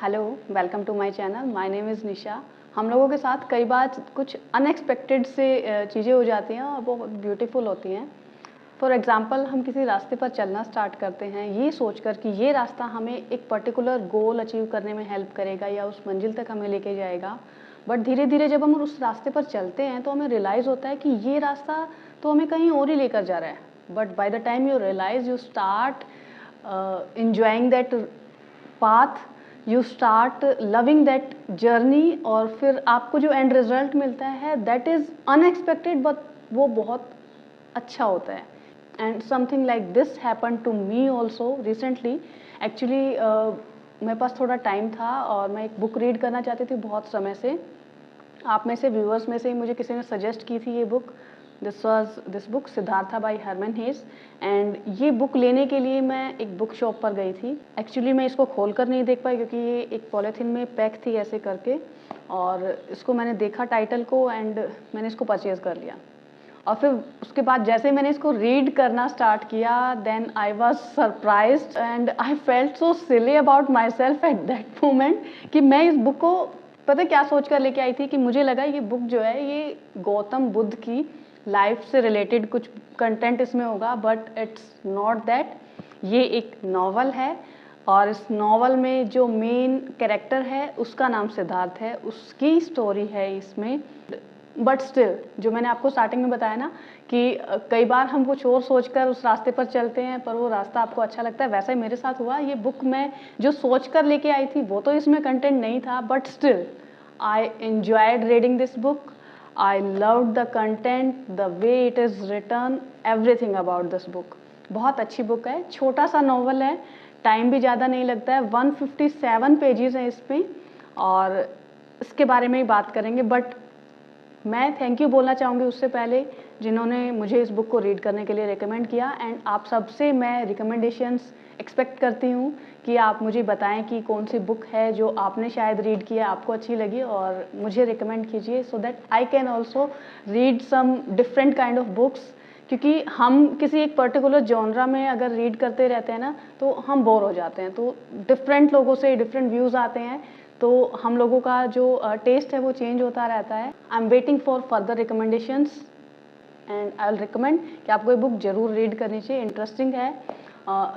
Hello, welcome to my channel. My name is Nisha. हम लोगों के साथ कई बार कुछ अनएक्सपेक्टेड से चीज़ें हो जाती हैं और बहुत ब्यूटीफुल होती हैं। फॉर एग्ज़ाम्पल हम किसी रास्ते पर चलना स्टार्ट करते हैं ये सोचकर कि ये रास्ता हमें एक पर्टिकुलर गोल अचीव करने में हेल्प करेगा या उस मंजिल तक हमें लेके जाएगा। बट धीरे-धीरे जब हम उस रास्ते पर चलते हैं तो हमें रियलाइज़ होता है कि ये रास्ता तो हमें कहीं और ही लेकर जा रहा है। But by the time you realise you start enjoying that path, you start loving that journey और फिर आपको जो एंड रिजल्ट मिलता है दैट इज़ अनएक्सपेक्टेड बट वो बहुत अच्छा होता है। And something like this happen to me also recently. Actually मेरे पास थोड़ा टाइम था और मैं एक बुक रीड करना चाहती थी बहुत समय से। आप में से व्यूअर्स में से ही मुझे किसी ने सजेस्ट की थी ये book. This book Siddhartha by Hermann Hesse. And ये बुक लेने के लिए मैं एक बुक शॉप पर गई थी। एक्चुअली मैं इसको खोल कर नहीं देख पाई क्योंकि ये एक पॉलीथीन में पैक थी ऐसे करके, और इसको मैंने देखा टाइटल को एंड मैंने इसको परचेज़ कर लिया। और फिर उसके बाद जैसे मैंने इसको रीड करना स्टार्ट किया then I was surprised and I felt so silly about myself at that moment कि मैं इस बुक को पता है क्या सोच कर लेके आई थी कि मुझे लगा ये बुक जो है ये गौतम बुद्ध की लाइफ से रिलेटेड कुछ कंटेंट इसमें होगा, बट इट्स नॉट दैट। ये एक नॉवल है और इस नॉवल में जो मेन कैरेक्टर है उसका नाम सिद्धार्थ है, उसकी स्टोरी है इसमें। बट स्टिल जो मैंने आपको स्टार्टिंग में बताया ना कि कई बार हम कुछ और सोचकर उस रास्ते पर चलते हैं पर वो रास्ता आपको अच्छा लगता है, वैसा ही मेरे साथ हुआ। ये बुक मैं जो सोच कर लेके आई थी वो तो इसमें कंटेंट नहीं था, but still I enjoyed reading this book. I loved the content, the way it is written, everything about this book. बहुत अच्छी बुक है, छोटा सा नॉवल है, टाइम भी ज़्यादा नहीं लगता है, 157 पेजेस हैं इसमें और इसके बारे में ही बात करेंगे। बट मैं थैंक यू बोलना चाहूँगी उससे पहले जिन्होंने मुझे इस बुक को रीड करने के लिए रिकमेंड किया। एंड आप सबसे मैं रिकमेंडेशंस एक्सपेक्ट करती हूँ कि आप मुझे बताएं कि कौन सी बुक है जो आपने शायद रीड किया, आपको अच्छी लगी और मुझे रिकमेंड कीजिए so that I can also read some different kind of books. क्योंकि हम किसी एक पर्टिकुलर जॉनरा में अगर रीड करते रहते हैं ना तो हम बोर हो जाते हैं, तो डिफरेंट लोगों से डिफरेंट व्यूज़ आते हैं तो हम लोगों का जो टेस्ट है वो चेंज होता रहता है। I am waiting for further recommendations and I will recommend कि आपको ये बुक ज़रूर रीड करनी चाहिए। इंटरेस्टिंग है,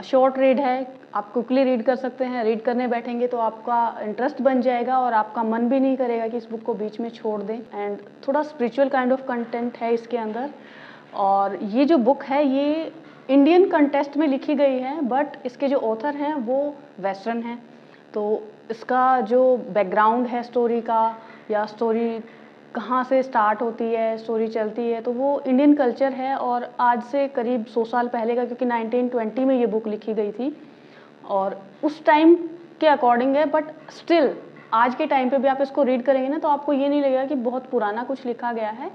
शॉर्ट रीड है, आप क्विकली रीड कर सकते हैं। रीड करने बैठेंगे तो आपका इंटरेस्ट बन जाएगा और आपका मन भी नहीं करेगा कि इस बुक को बीच में छोड़ दें। एंड थोड़ा स्पिरिचुअल काइंड ऑफ कंटेंट है इसके अंदर। और ये जो बुक है ये इंडियन कंटेस्ट में लिखी गई है बट इसके जो ऑथर हैं वो वेस्टर्न हैं। तो इसका जो बैकग्राउंड है स्टोरी का या स्टोरी कहाँ से स्टार्ट होती है, स्टोरी चलती है, तो वो इंडियन कल्चर है और आज से करीब 100 साल पहले का, क्योंकि 1920 में ये बुक लिखी गई थी और उस टाइम के अकॉर्डिंग है। बट स्टिल आज के टाइम पे भी आप इसको रीड करेंगे ना तो आपको ये नहीं लगेगा कि बहुत पुराना कुछ लिखा गया है।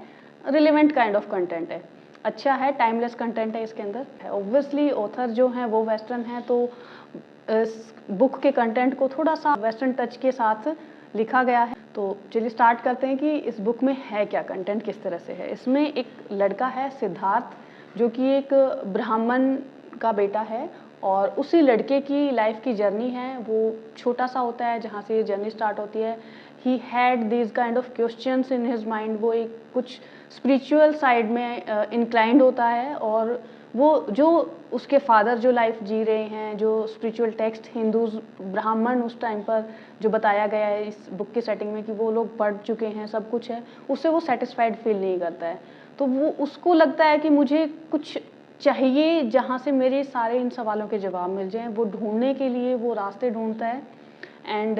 रिलेवेंट काइंड ऑफ कंटेंट है, अच्छा है, टाइमलेस कंटेंट है इसके अंदर। ऑब्वियसली ऑथर जो हैं वो वेस्टर्न हैं तो इस बुक के कंटेंट को थोड़ा सा वेस्टर्न टच के साथ लिखा गया है। तो चलिए स्टार्ट करते हैं कि इस बुक में है क्या, कंटेंट किस तरह से है। इसमें एक लड़का है सिद्धार्थ जो कि एक ब्राह्मण का बेटा है और उसी लड़के की लाइफ की जर्नी है। वो छोटा सा होता है जहाँ से ये जर्नी स्टार्ट होती है। He had these kind of questions in his mind. वो एक कुछ स्पिरिचुअल साइड में इंक्लाइंड होता है और वो जो उसके फादर जो लाइफ जी रहे हैं, जो स्पिरिचुअल टेक्स्ट हिंदूज ब्राह्मण उस टाइम पर जो बताया गया है इस बुक की सेटिंग में कि वो लोग पढ़ चुके हैं, सब कुछ है, उससे वो सेटिस्फाइड फील नहीं करता है। तो वो उसको लगता है कि मुझे कुछ चाहिए जहाँ से मेरे सारे इन सवालों के जवाब मिल जाएं। वो ढूंढने के लिए वो रास्ते ढूंढता है एंड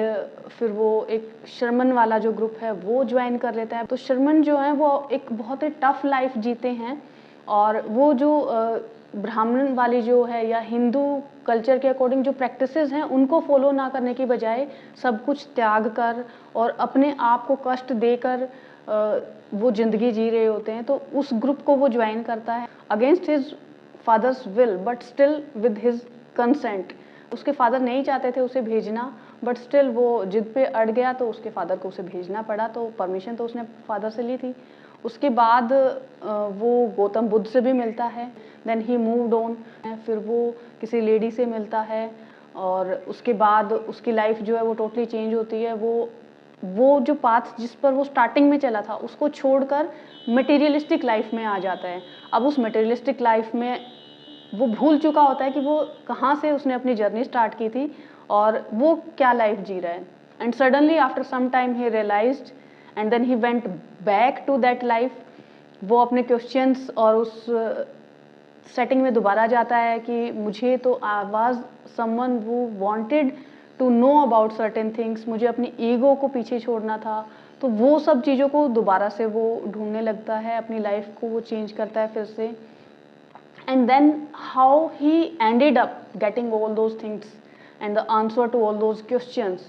फिर वो एक शर्मन वाला जो ग्रुप है वो ज्वाइन कर लेता है। तो शर्मन जो है वो एक बहुत ही टफ लाइफ जीते हैं और वो जो ब्राह्मण वाली जो है या हिंदू कल्चर के अकॉर्डिंग जो प्रैक्टिसेस हैं उनको फॉलो ना करने की बजाय सब कुछ त्याग कर और अपने आप को कष्ट देकर वो ज़िंदगी जी रहे होते हैं। तो उस ग्रुप को वो ज्वाइन करता है against his father's will but still with his consent. उसके फादर नहीं चाहते थे उसे भेजना बट स्टिल वो जिद पे अड़ गया तो उसके फादर को उसे भेजना पड़ा। तो परमिशन तो उसने फादर से ली थी। उसके बाद वो गौतम बुद्ध से भी मिलता है। देन ही मूव्ड ऑन, फिर वो किसी लेडी से मिलता है और उसके बाद उसकी लाइफ जो है वो टोटली चेंज होती है। वो जो पाथ जिस पर वो स्टार्टिंग में चला था उसको छोड़कर मटेरियलिस्टिक लाइफ में आ जाता है। अब उस मटेरियलिस्टिक लाइफ में वो भूल चुका होता है कि वो कहाँ से उसने अपनी जर्नी स्टार्ट की थी और वो क्या लाइफ जी रहा है। And suddenly after some time he realised and then he went back to that life. वो अपने क्वेश्चंस और उस सेटिंग में दोबारा जाता है कि मुझे तो वाज समवन वो wanted to know about certain things, मुझे अपनी ईगो को पीछे छोड़ना था। तो वो सब चीज़ों को दोबारा से वो ढूंढने लगता है, अपनी लाइफ को वो चेंज करता है फिर से। And then how he ended up getting all those things and the answer to all those questions,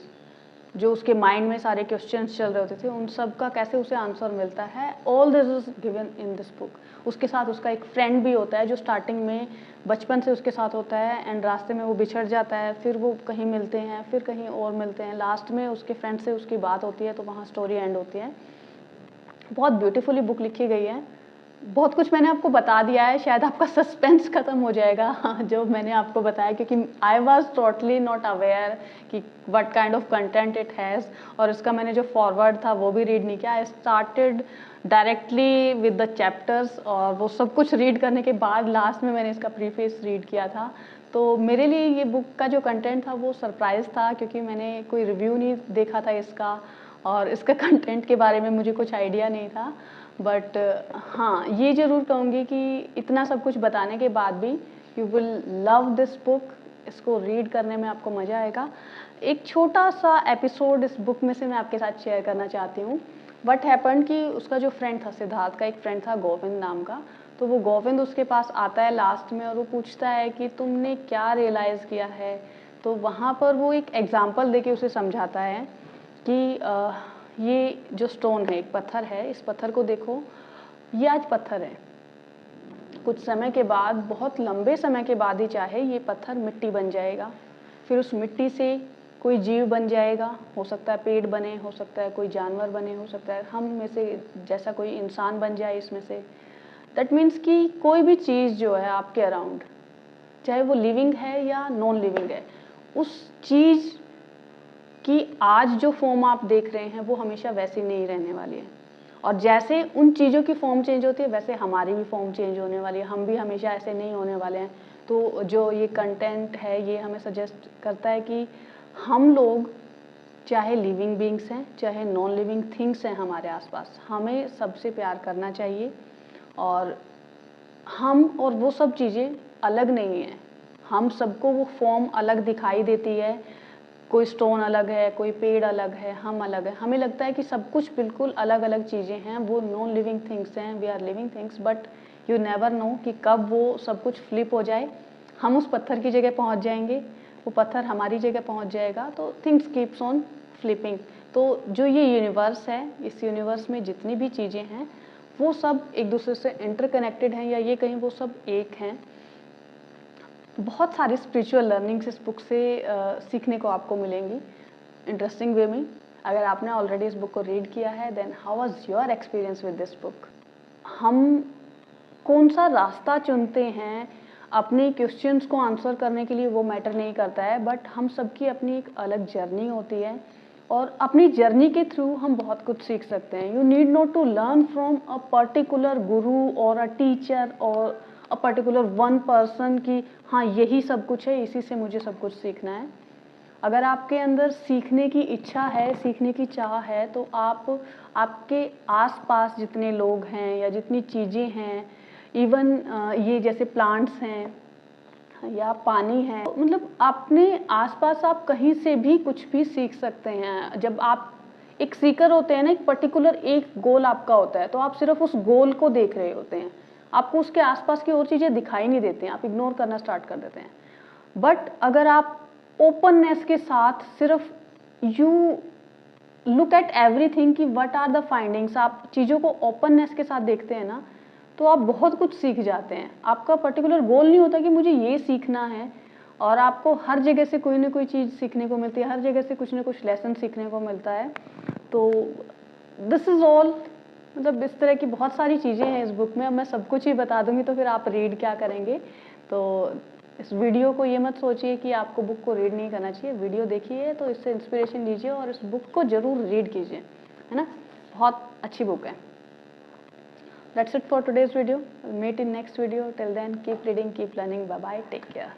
जो उसके माइंड में सारे क्वेश्चंस चल रहे होते थे उन सब का कैसे उसे आंसर मिलता है, all this is given in this book. उसके साथ उसका एक फ्रेंड भी होता है जो स्टार्टिंग में बचपन से उसके साथ होता है एंड रास्ते में वो बिछड़ जाता है, फिर वो कहीं मिलते हैं, फिर कहीं और मिलते हैं, लास्ट में उसके फ्रेंड से उसकी बात होती है, तो वहाँ स्टोरी एंड होती है। बहुत ब्यूटीफुली बुक लिखी गई है। बहुत कुछ मैंने आपको बता दिया है, शायद आपका सस्पेंस खत्म हो जाएगा जो मैंने आपको बताया, क्योंकि I was totally not aware कि what kind of content it has. और इसका मैंने जो फॉरवर्ड था वो भी रीड नहीं किया। I started directly with the chapters और वो सब कुछ रीड करने के बाद लास्ट में मैंने इसका प्रीफेस रीड किया था। तो मेरे लिए ये बुक का जो कंटेंट था वो सरप्राइज़ था, क्योंकि मैंने कोई रिव्यू नहीं देखा था इसका और इसका कंटेंट के बारे में मुझे कुछ आइडिया नहीं था। बट हाँ, ये ज़रूर कहूँगी कि इतना सब कुछ बताने के बाद भी you will love this book. इसको रीड करने में आपको मज़ा आएगा। एक छोटा सा एपिसोड इस बुक में से मैं आपके साथ शेयर करना चाहती हूँ। व्हाट हैपेंड कि उसका जो फ्रेंड था, सिद्धार्थ का एक फ्रेंड था गोविंद नाम का, तो वो गोविंद उसके पास आता है लास्ट में और वो पूछता है कि तुमने क्या रियलाइज़ किया है। तो वहाँ पर वो एक एग्जाम्पल देके उसे समझाता है कि ये जो स्टोन है, एक पत्थर है, इस पत्थर को देखो, ये आज पत्थर है, कुछ समय के बाद, बहुत लंबे समय के बाद ही चाहे ये पत्थर मिट्टी बन जाएगा, फिर उस मिट्टी से कोई जीव बन जाएगा, हो सकता है पेड़ बने, हो सकता है कोई जानवर बने, हो सकता है हम में से जैसा कोई इंसान बन जाए इसमें से। दैट मीन्स कि कोई भी चीज़ जो है आपके अराउंड, चाहे वो लिविंग है या नॉन लिविंग है, उस चीज़ कि आज जो फॉर्म आप देख रहे हैं वो हमेशा वैसी नहीं रहने वाली है। और जैसे उन चीज़ों की फॉर्म चेंज होती है वैसे हमारी भी फॉर्म चेंज होने वाली है, हम भी हमेशा ऐसे नहीं होने वाले हैं। तो जो ये कंटेंट है ये हमें सजेस्ट करता है कि हम लोग चाहे लिविंग बीइंग्स हैं, चाहे नॉन लिविंग थिंग्स हैं हमारे आसपास, हमें सबसे प्यार करना चाहिए। और हम और वो सब चीज़ें अलग नहीं हैं, हम सबको वो फॉर्म अलग दिखाई देती है, कोई स्टोन अलग है, कोई पेड़ अलग है, हम अलग है। हमें लगता है कि सब कुछ बिल्कुल अलग अलग चीज़ें हैं, वो नॉन लिविंग थिंग्स हैं, we are living things, but you never know कि कब वो सब कुछ फ्लिप हो जाए, हम उस पत्थर की जगह पहुंच जाएंगे, वो पत्थर हमारी जगह पहुंच जाएगा। तो थिंग्स कीप्स ऑन फ्लिपिंग। तो जो ये यूनिवर्स है, इस यूनिवर्स में जितनी भी चीज़ें हैं वो सब एक दूसरे से इंटरकनेक्टेड हैं, या ये कहीं वो सब एक हैं। बहुत सारी स्पिरिचुअल लर्निंग्स इस बुक से सीखने को आपको मिलेंगी इंटरेस्टिंग वे में। अगर आपने ऑलरेडी इस बुक को रीड किया है then how was your experience with this book. हम कौन सा रास्ता चुनते हैं अपने क्वेश्चंस को आंसर करने के लिए वो मैटर नहीं करता है, बट हम सबकी अपनी एक अलग जर्नी होती है और अपनी जर्नी के थ्रू हम बहुत कुछ सीख सकते हैं। You need not to learn from a particular guru और अ टीचर और अ पर्टिकुलर वन पर्सन की हाँ यही सब कुछ है, इसी से मुझे सब कुछ सीखना है। अगर आपके अंदर सीखने की इच्छा है, सीखने की चाह है, तो आप आपके आसपास जितने लोग हैं या जितनी चीज़ें हैं, इवन ये जैसे प्लांट्स हैं या पानी है, मतलब अपने आसपास आप कहीं से भी कुछ भी सीख सकते हैं। जब आप एक सीकर होते हैं ना, एक पर्टिकुलर एक गोल आपका होता है, तो आप सिर्फ उस गोल को देख रहे होते हैं, आपको उसके आसपास की और चीज़ें दिखाई नहीं देती हैं, आप इग्नोर करना स्टार्ट कर देते हैं। बट अगर आप ओपननेस के साथ सिर्फ यू लुक एट एवरीथिंग कि व्हाट आर द फाइंडिंग्स, आप चीज़ों को ओपननेस के साथ देखते हैं ना, तो आप बहुत कुछ सीख जाते हैं। आपका पर्टिकुलर गोल नहीं होता कि मुझे ये सीखना है, और आपको हर जगह से कोई ना कोई चीज़ सीखने को मिलती है, हर जगह से कुछ ना कुछ लेसन सीखने को मिलता है। तो दिस इज़ ऑल, मतलब इस तरह की बहुत सारी चीज़ें हैं इस बुक में। अब मैं सब कुछ ही बता दूंगी तो फिर आप रीड क्या करेंगे। तो इस वीडियो को ये मत सोचिए कि आपको बुक को रीड नहीं करना चाहिए, वीडियो देखिए तो इससे इंस्पिरेशन लीजिए और इस बुक को ज़रूर रीड कीजिए, है ना? बहुत अच्छी बुक है। That's it for today's video. We'll meet in next video. Till then, keep reading, keep learning. Bye bye. Take care.